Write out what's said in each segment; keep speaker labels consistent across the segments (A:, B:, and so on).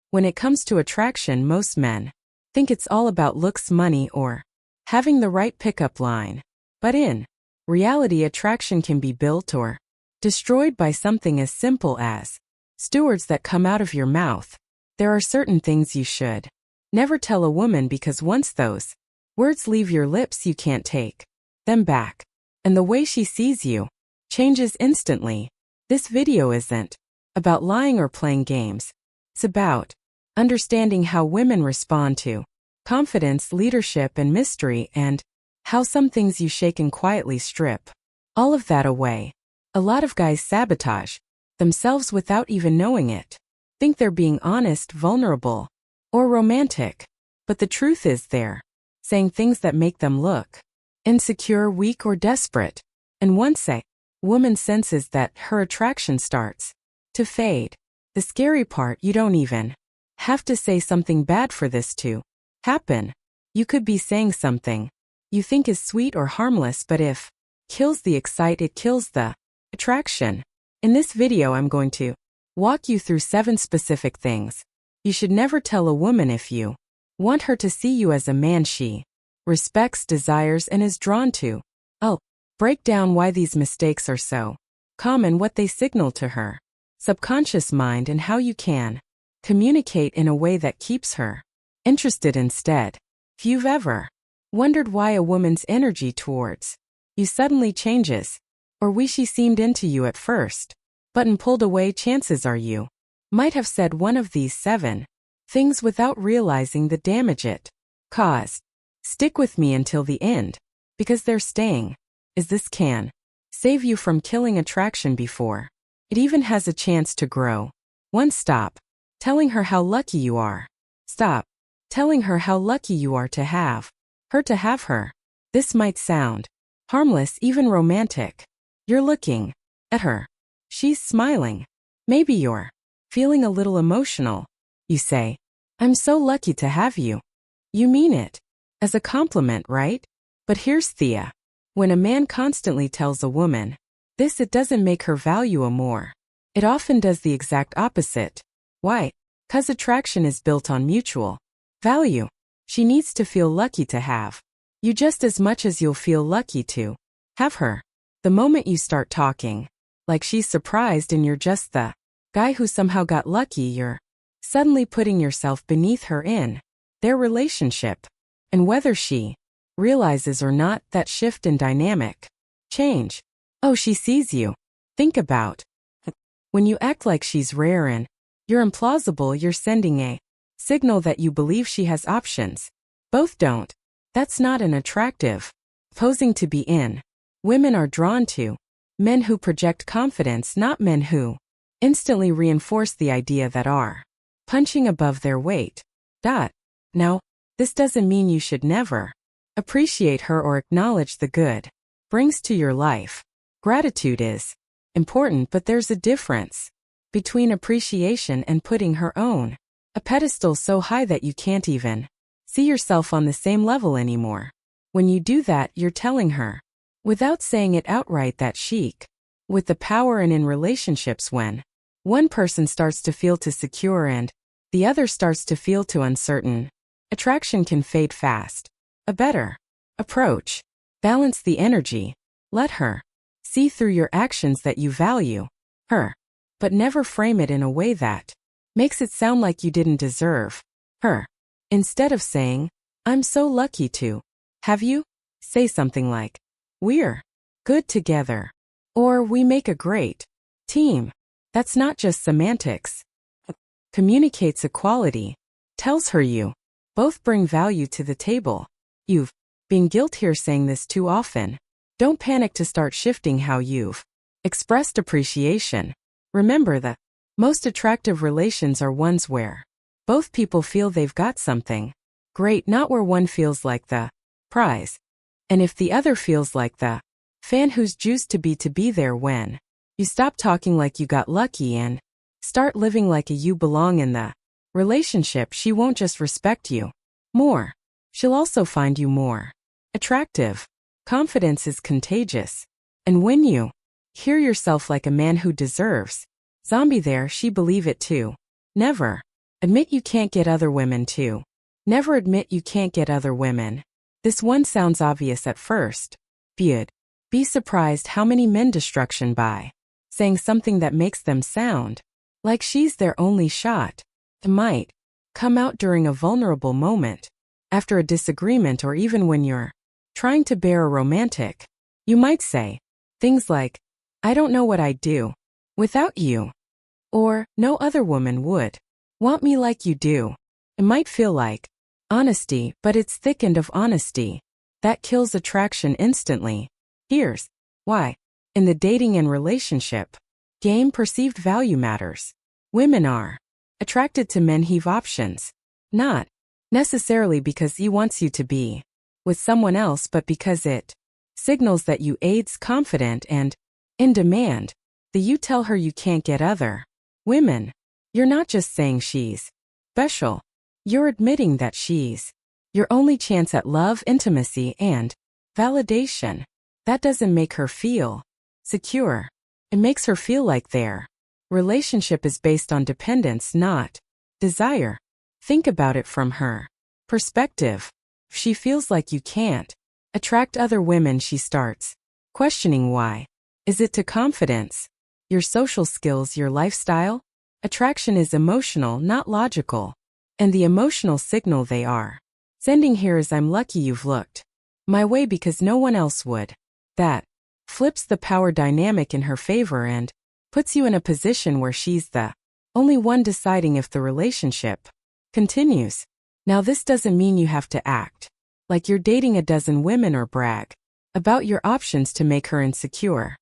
A: When it comes to attraction, most men think it's all about looks, money, or having the right pickup line. But in reality, attraction can be built or destroyed by something as simple as words that come out of your mouth. There are certain things you should never tell a woman, because once those words leave your lips, you can't take them back. And the way she sees you changes instantly. This video isn't about lying or playing games. It's about understanding how women respond to confidence, leadership, and mystery, and how some things you shake and quietly strip all of that away. A lot of guys sabotage themselves without even knowing it. Think they're being honest, vulnerable, or romantic. But the truth is they're saying things that make them look insecure, weak, or desperate. And once a woman senses that, her attraction starts to fade. The scary part, you don't even have to say something bad for this to happen. You could be saying something you think is sweet or harmless, but if kills the excite, it kills the attraction. In this video, I'm going to walk you through 7 specific things you should never tell a woman if you want her to see you as a man she respects, desires, and is drawn to. I'll break down why these mistakes are so common, what they signal to her subconscious mind, and how you can communicate in a way that keeps her interested instead. If you've ever wondered why a woman's energy towards you suddenly changes, or why she seemed into you at first but pulled away, chances are you might have said one of these 7 things without realizing the damage it caused. Stick with me until the end, because they're staying, as this can save you from killing attraction before it even has a chance to grow. 1. Stop telling her how lucky you are. Stop telling her how lucky you are to have her. This might sound harmless, even romantic. You're looking at her. She's smiling. Maybe you're feeling a little emotional. You say, "I'm so lucky to have you." You mean it as a compliment, right? But here's Thea. When a man constantly tells a woman this, it doesn't make her value her more. It often does the exact opposite. Why? 'Cause attraction is built on mutual value. She needs to feel lucky to have you just as much as you'll feel lucky to have her. The moment you start talking like she's surprised and you're just the guy who somehow got lucky, you're suddenly putting yourself beneath her in their relationship. And whether she realizes or not, that shift in dynamic change. Oh, she sees you. Think about when you act like she's rare and you're implausible, you're sending a signal that you believe she has options. Both don't. That's not an attractive posing to be in. Women are drawn to men who project confidence, not men who instantly reinforce the idea that are punching above their weight. Now, this doesn't mean you should never appreciate her or acknowledge the good brings to your life. Gratitude is important, but there's a difference between appreciation and putting her own a pedestal so high that you can't even see yourself on the same level anymore. When you do that, you're telling her, without saying it outright, that chic with the power. And in relationships, when one person starts to feel too secure and the other starts to feel too uncertain, attraction can fade fast. A better approach: balance the energy. Let her see through your actions that you value her, but never frame it in a way that makes it sound like you didn't deserve her. Instead of saying, "I'm so lucky to have you," say something like, "We're good together," or "We make a great team." That's not just semantics. It communicates equality. Tells her you both bring value to the table. You've been guilty here saying this too often. Don't panic to start shifting how you've expressed appreciation. Remember that most attractive relations are ones where both people feel they've got something great, not where one feels like the prize and if the other feels like the fan who's juiced to be there. When you stop talking like you got lucky and start living like you belong in the relationship, she won't just respect you more, she'll also find you more attractive. Confidence is contagious. And when you hear yourself like a man who deserves, zombie there, she believe it too. Never Admit you can't get other women too. Never admit you can't get other women. This one sounds obvious at first. You'd be surprised how many men destruction by saying something that makes them sound like she's their only shot. It might come out during a vulnerable moment, after a disagreement, or even when you're trying to bear a romantic. You might say things like, I don't know what I'd do without you. Or, no other woman would want me like you do. It might feel like honesty, but it's thickened of honesty. That kills attraction instantly. Here's why. In the dating and relationship game, perceived value matters. Women are attracted to men who've options, not necessarily because he wants you to be with someone else, but because it signals that you aids confident and in demand. The you tell her you can't get other women. You're not just saying she's special. You're admitting that she's your only chance at love, intimacy, and validation. That doesn't make her feel secure. It makes her feel like their relationship is based on dependence, not desire. Think about it from her perspective. If she feels like you can't attract other women, she starts questioning why. Is it to confidence, your social skills, your lifestyle? Attraction is emotional, not logical. And the emotional signal they are sending here is, I'm lucky you've looked my way because no one else would. That flips the power dynamic in her favor and puts you in a position where she's the only one deciding if the relationship continues. Now, this doesn't mean you have to act like you're dating a dozen women or brag about your options to make her insecure.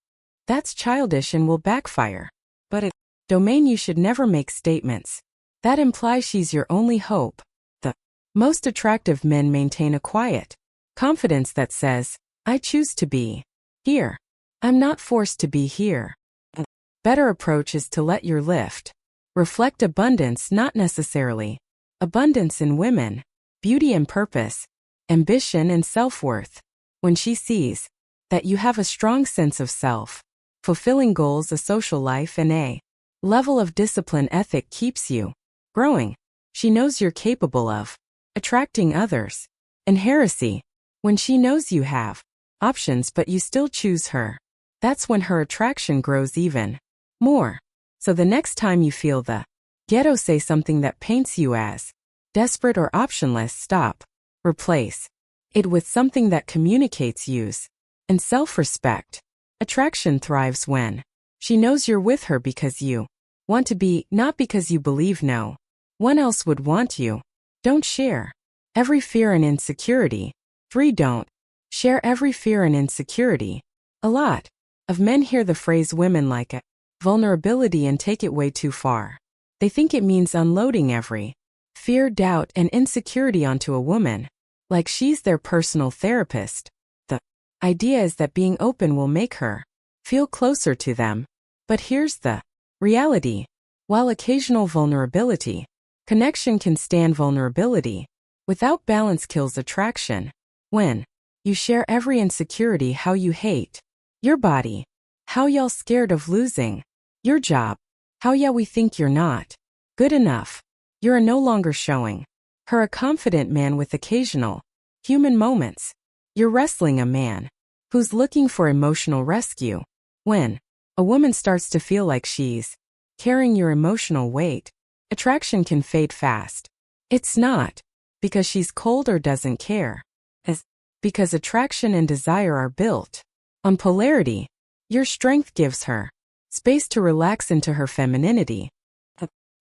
A: That's childish and will backfire. But a domain you should never make statements that imply she's your only hope. The most attractive men maintain a quiet confidence that says, I choose to be here. I'm not forced to be here. A better approach is to let your lift reflect abundance, not necessarily abundance in women, beauty and purpose, ambition and self-worth. When she sees that you have a strong sense of self, fulfilling goals, a social life, and a level of discipline ethic keeps you growing. She knows you're capable of attracting others. And heresy, when she knows you have options but you still choose her, that's when her attraction grows even more. So the next time you feel the ghetto say something that paints you as desperate or optionless, stop. Replace it with something that communicates use and self-respect. Attraction thrives when she knows you're with her because you want to be, not because you believe no one else would want you. Don't share every fear and insecurity. 3. Don't share every fear and insecurity. A lot of men hear the phrase women like a vulnerability and take it way too far. They think it means unloading every fear, doubt, and insecurity onto a woman, like she's their personal therapist. The idea is that being open will make her feel closer to them. But here's the reality. While occasional vulnerability, connection can stand vulnerability. Without balance kills attraction. When you share every insecurity, how you hate your body, how y'all scared of losing your job, how yeah we think you're not good enough, you're no longer showing her a confident man with occasional human moments. You're wrestling a man who's looking for emotional rescue. When a woman starts to feel like she's carrying your emotional weight, attraction can fade fast. It's not because she's cold or doesn't care, as because attraction and desire are built on polarity. Your strength gives her space to relax into her femininity.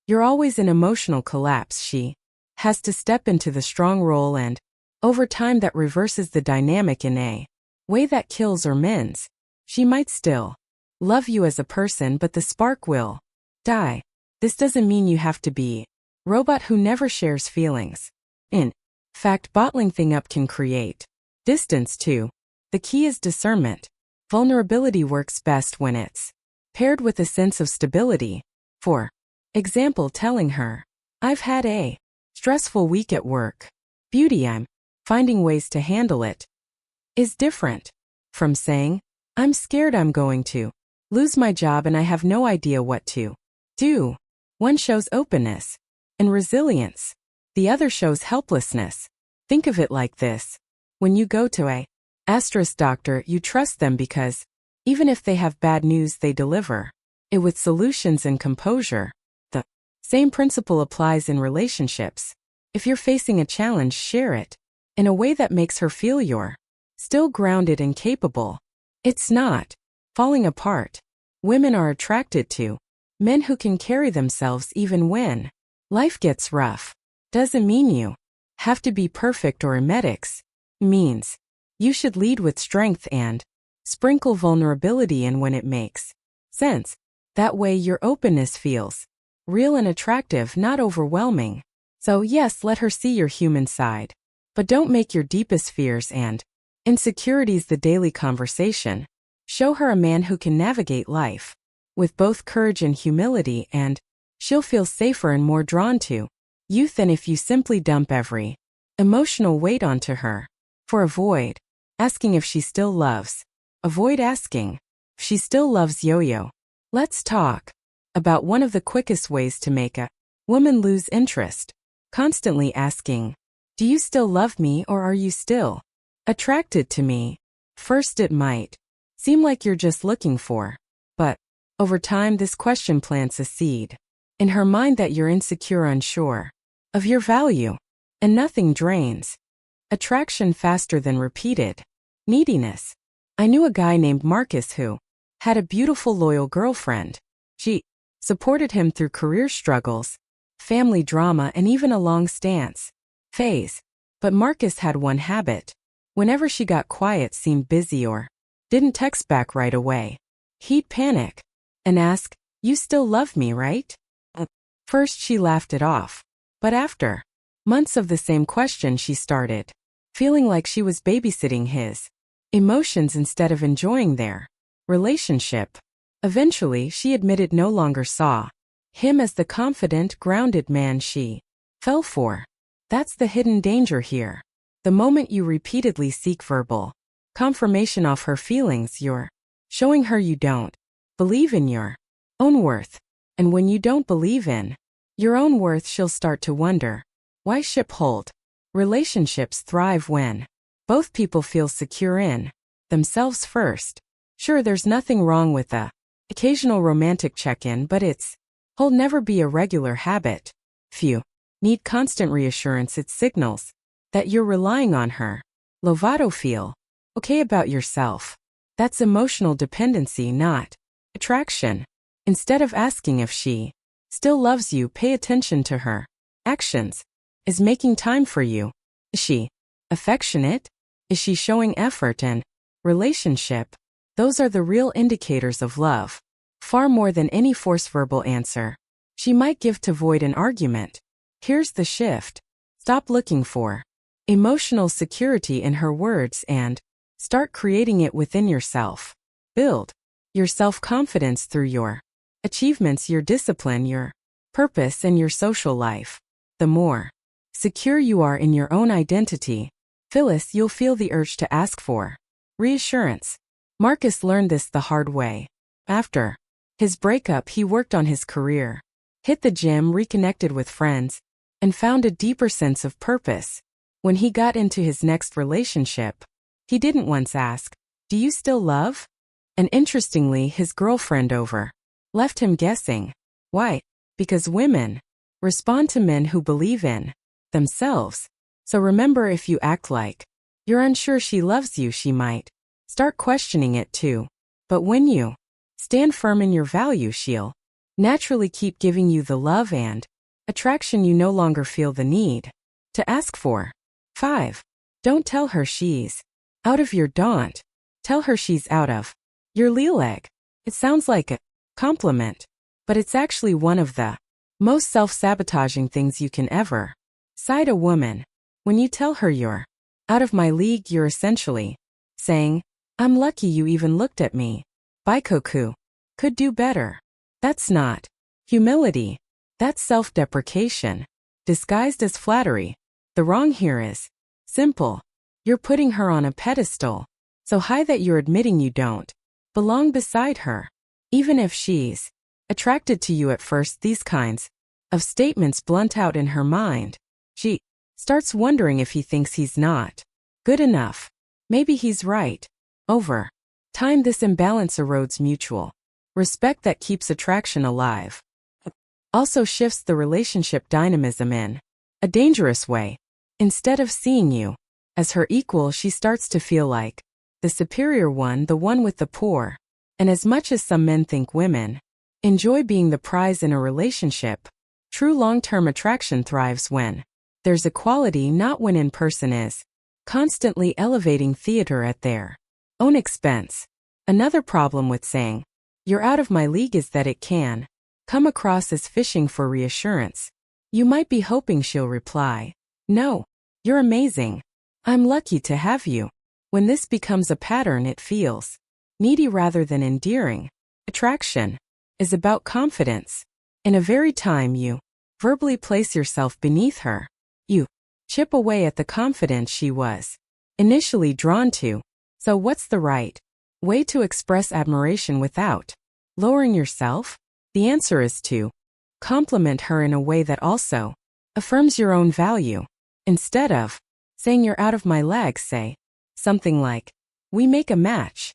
A: You're always in emotional collapse. She has to step into the strong role, and over time that reverses the dynamic in a way that kills or mends. She might still love you as a person, but the spark will die. This doesn't mean you have to be a robot who never shares feelings. In fact, bottling things up can create distance too. The key is discernment. Vulnerability works best when it's paired with a sense of stability. For example, telling her, I've had a stressful week at work. Beauty, I'm finding ways to handle it, is different from saying, I'm scared I'm going to lose my job and I have no idea what to do. One shows openness. and resilience. The other shows helplessness. Think of it like this. When you go to a asterisk doctor, you trust them because, even if they have bad news, they deliver it with solutions and composure. The same principle applies in relationships. If you're facing a challenge, share it in a way that makes her feel you're still grounded and capable. It's not falling apart. Women are attracted to men who can carry themselves even when life gets rough. Doesn't mean you have to be perfect or emetics. Means you should lead with strength and sprinkle vulnerability in when it makes sense. That way your openness feels real and attractive, not overwhelming. So yes, let her see your human side. But don't make your deepest fears and insecurities the daily conversation. Show her a man who can navigate life with both courage and humility, and she'll feel safer and more drawn to you than if you simply dump every emotional weight onto her. Avoid asking if she still loves. Avoid asking if she still loves yo-yo. Let's talk about one of the quickest ways to make a woman lose interest. Constantly asking, do you still love me, or are you still attracted to me? First, it might seem like you're just looking for, but over time this question plants a seed in her mind that you're insecure, unsure of your value, and nothing drains attraction faster than repeated neediness. I knew a guy named Marcus who had a beautiful, loyal girlfriend. She supported him through career struggles, family drama, and even a long stance phase. But Marcus had one habit. Whenever she got quiet, seemed busy, or didn't text back right away, he'd panic and ask, you still love me, right? First she laughed it off, but after months of the same question, she started feeling like she was babysitting his emotions instead of enjoying their relationship. Eventually, she admitted no longer saw him as the confident, grounded man she fell for. That's the hidden danger here. The moment you repeatedly seek verbal confirmation of her feelings, you're showing her you don't believe in your own worth. And when you don't believe in your own worth, she'll start to wonder why ship hold. Relationships thrive when both people feel secure in themselves first. Sure, there's nothing wrong with the occasional romantic check-in, but it'll never be a regular habit. Few need constant reassurance. It signals that you're relying on her. Lovato, feel okay about yourself. That's emotional dependency, not attraction. Instead of asking if she still loves you, pay attention to her actions. Is making time for you? Is she affectionate? Is she showing effort? And relationship? Those are the real indicators of love. Far more than any forced verbal answer she might give to avoid an argument. Here's the shift. Stop looking for emotional security in her words and start creating it within yourself. Build your self-confidence through your achievements, your discipline, your purpose, and your social life. The more secure you are in your own identity, Phyllis, you'll feel the urge to ask for reassurance. Marcus learned this the hard way. After his breakup, he worked on his career, hit the gym, reconnected with friends, and found a deeper sense of purpose. When he got into his next relationship, he didn't once ask, do you still love? And interestingly, his girlfriend left him guessing. Why? Because women respond to men who believe in themselves. So remember, if you act like you're unsure she loves you, she might start questioning it too. But when you stand firm in your value, she'll naturally keep giving you the love and attraction you no longer feel the need to ask for. 5. Don't tell her she's out of your daunt. Tell her she's out of your league. It sounds like a compliment, but it's actually one of the most self-sabotaging things you can ever side a woman. When you tell her you're out of my league, you're essentially saying, I'm lucky you even looked at me. Baikoku. Could do better. That's not humility. That's self-deprecation, disguised as flattery. The wrong here is simple. You're putting her on a pedestal, so high that you're admitting you don't belong beside her. Even if she's attracted to you at first, these kinds of statements blunt out in her mind. She starts wondering if he thinks he's not good enough. Maybe he's right. Over time, this imbalance erodes mutual respect that keeps attraction alive. Also shifts the relationship dynamism in a dangerous way. Instead of seeing you as her equal, she starts to feel like the superior one, the one with the poor. And as much as some men think women enjoy being the prize in a relationship, true long-term attraction thrives when there's equality, not when in person is constantly elevating theater at their own expense. Another problem with saying, "You're out of my league," is that it can come across as fishing for reassurance. You might be hoping she'll reply, "No, you're amazing. I'm lucky to have you." When this becomes a pattern, it feels needy rather than endearing. Attraction is about confidence. In a very time you verbally place yourself beneath her, you chip away at the confidence she was initially drawn to. So what's the right way to express admiration without lowering yourself? The answer is to compliment her in a way that also affirms your own value. Instead of saying "you're out of my league," say something like, "We make a match,"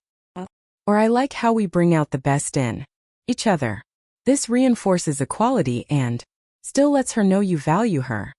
A: or "I like how we bring out the best in each other." This reinforces equality and still lets her know you value her.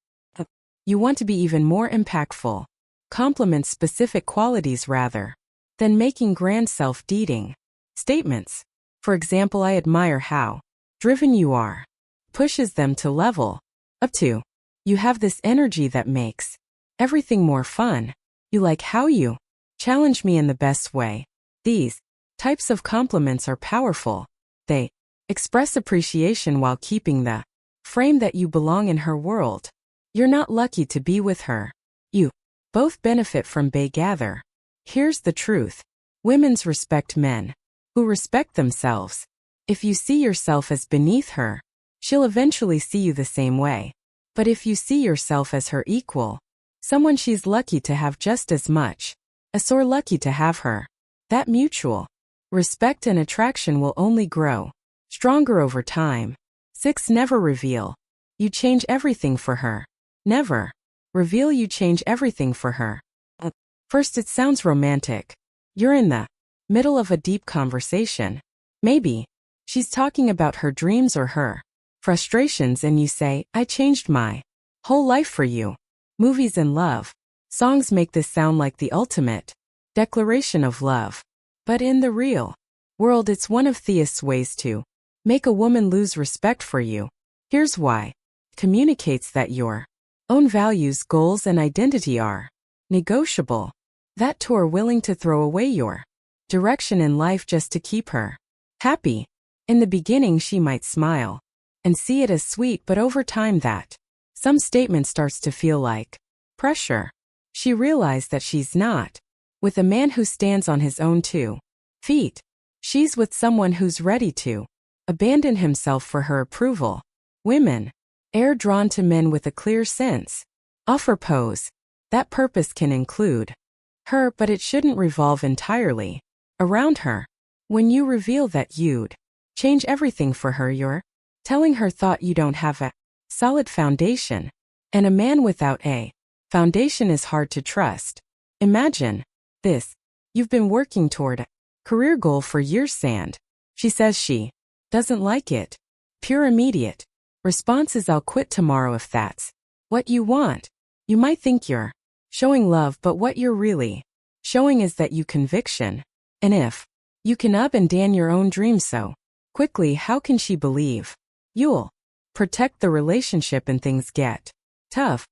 A: You want to be even more impactful. Compliment specific qualities rather than making grand self-deating statements. For example, "I admire how driven you are." Pushes them to level up to, "You have this energy that makes everything more fun. You like how you challenge me in the best way." These types of compliments are powerful. They express appreciation while keeping the frame that you belong in her world. You're not lucky to be with her. You both benefit from gather. Here's the truth. Women's respect men who respect themselves. If you see yourself as beneath her, she'll eventually see you the same way. But if you see yourself as her equal, someone she's lucky to have just as much as or lucky to have her, that mutual respect and attraction will only grow stronger over time. 6. Never reveal you change everything for her. Never reveal you change everything for her. First, it sounds romantic. You're in the middle of a deep conversation. Maybe she's talking about her dreams or her frustrations, and you say, "I changed my whole life for you." Movies and love songs make this sound like the ultimate declaration of love. But in the real world, it's one of theists' ways to make a woman lose respect for you. Here's why. It communicates that your own values, goals, and identity are negotiable. That you're willing to throw away your direction in life just to keep her happy. In the beginning, she might smile and see it as sweet, but over time some statement starts to feel like pressure. She realized that she's not with a man who stands on his own 2 feet. She's with someone who's ready to abandon himself for her approval. Women are drawn to men with a clear sense of purpose. That purpose can include her, but it shouldn't revolve entirely around her. When you reveal that you'd change everything for her, you're telling her thought you don't have a solid foundation. And a man without a foundation is hard to trust. Imagine this. You've been working toward a career goal for years and she says she doesn't like it. Pure immediate response is, "I'll quit tomorrow if that's what you want." You might think you're showing love, but what you're really showing is that you conviction. And if you can abandon your own dreams so quickly, how can she believe you'll protect the relationship and things get tough?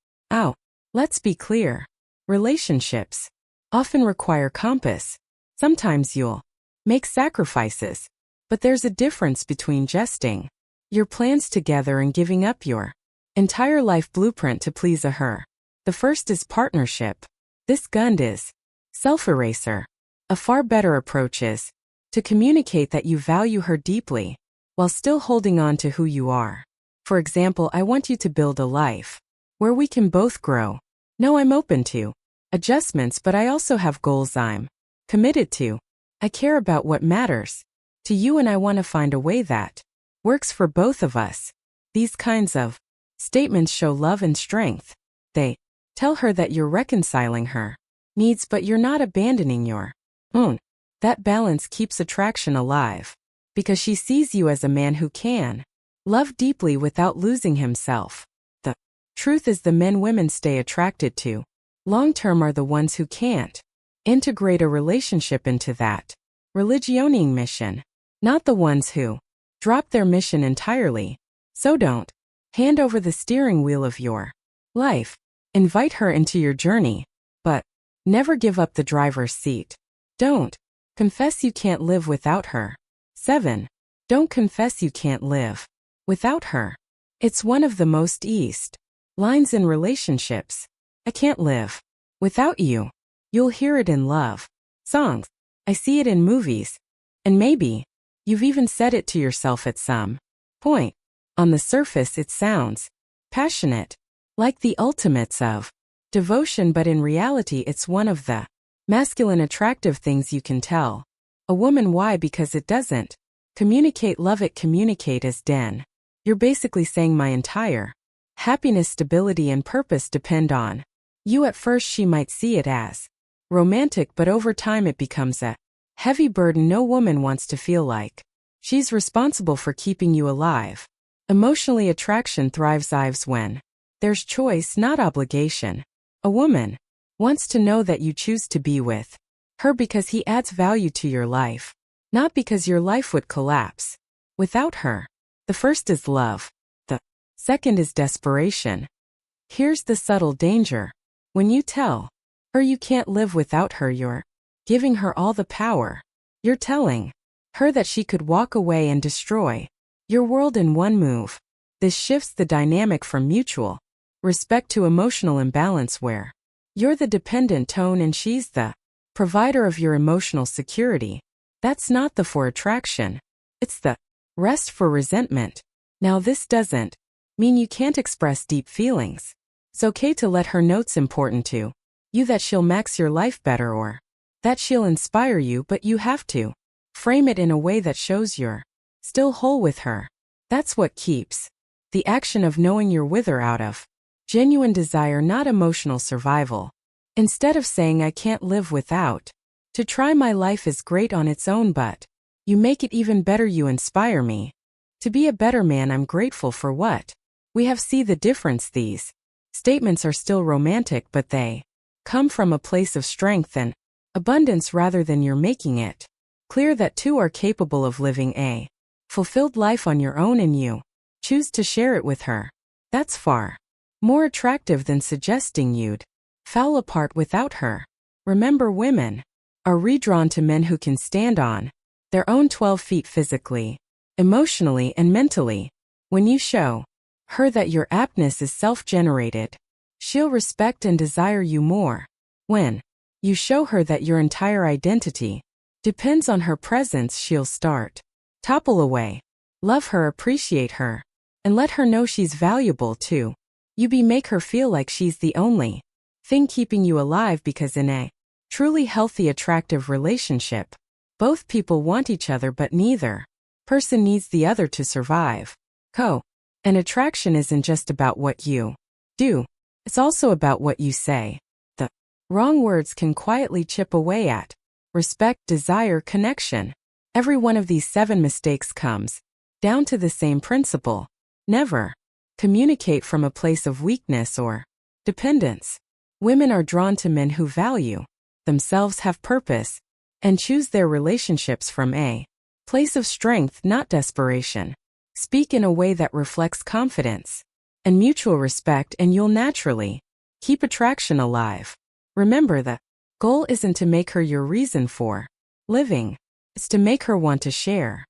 A: Let's be clear. Relationships often require compass. Sometimes you'll make sacrifices, but there's a difference between gesting your plans together and giving up your entire life blueprint to please her. The first is partnership. This gun is self-eraser. A far better approach is to communicate that you value her deeply while still holding on to who you are. For example, "I want you to build a life where we can both grow. No, I'm open to adjustments, but I also have goals I'm committed to. I care about what matters to you, and I want to find a way that works for both of us." These kinds of statements show love and strength. They tell her that you're reconciling her needs but you're not abandoning your own. That balance keeps attraction alive, because she sees you as a man who can love deeply without losing himself. The truth is the men women stay attracted to long-term are the ones who can't integrate a relationship into that religioning mission, not the ones who drop their mission entirely. So don't hand over the steering wheel of your life. Invite her into your journey, but never give up the driver's seat. Don't confess you can't live without her. 7. Don't confess you can't live without her. It's one of the most east lines in relationships. I can't live without you. You'll hear it in love songs. I see it in movies. And maybe you've even said it to yourself at some point. On the surface it sounds passionate, like the ultimates of devotion, but in reality it's one of the masculine attractive things you can tell a woman. Why? Because it doesn't communicate love, it communicate as den. You're basically saying my entire happiness, stability and purpose depend on you. At first she might see it as romantic, but over time it becomes a heavy burden. No woman wants to feel like she's responsible for keeping you alive. Emotionally, attraction thrives when there's choice, not obligation. A woman wants to know that you choose to be with her because he adds value to your life, not because your life would collapse without her. The first is love. The second is desperation. Here's the subtle danger. When you tell her you can't live without her, you're giving her all the power. You're telling her that she could walk away and destroy your world in one move. This shifts the dynamic from mutual respect to emotional imbalance, where you're the dependent tone and she's the provider of your emotional security. That's not the for attraction. It's the rest for resentment. Now this doesn't mean you can't express deep feelings. It's okay to let her know it's important to you that she'll max your life better or that she'll inspire you, but you have to frame it in a way that shows you're still whole with her. That's what keeps the action of knowing you're with her out of genuine desire, not emotional survival. Instead of saying I can't live without, to try my life is great on its own, but you make it even better. You inspire me to be a better man. I'm grateful for what we have. See the difference? These statements are still romantic, but they come from a place of strength and abundance rather than you're making it clear that two are capable of living a fulfilled life on your own and you choose to share it with her. That's far more attractive than suggesting you'd fall apart without her. Remember, women are redrawn to men who can stand on their own 12 feet physically, emotionally, and mentally. When you show her that your aptness is self-generated, she'll respect and desire you more. When you show her that your entire identity depends on her presence, she'll start topple away. Love her, appreciate her, and let her know she's valuable too. You make her feel like she's the only thing keeping you alive, because in a truly healthy, attractive relationship, both people want each other, but neither person needs the other to survive. And attraction isn't just about what you do, it's also about what you say. The wrong words can quietly chip away at respect, desire, connection. Every one of these 7 mistakes comes down to the same principle. Never communicate from a place of weakness or dependence. Women are drawn to men who value themselves, have purpose, and choose their relationships from a place of strength, not desperation. Speak in a way that reflects confidence and mutual respect, and you'll naturally keep attraction alive. Remember, the goal isn't to make her your reason for living. It's to make her want to share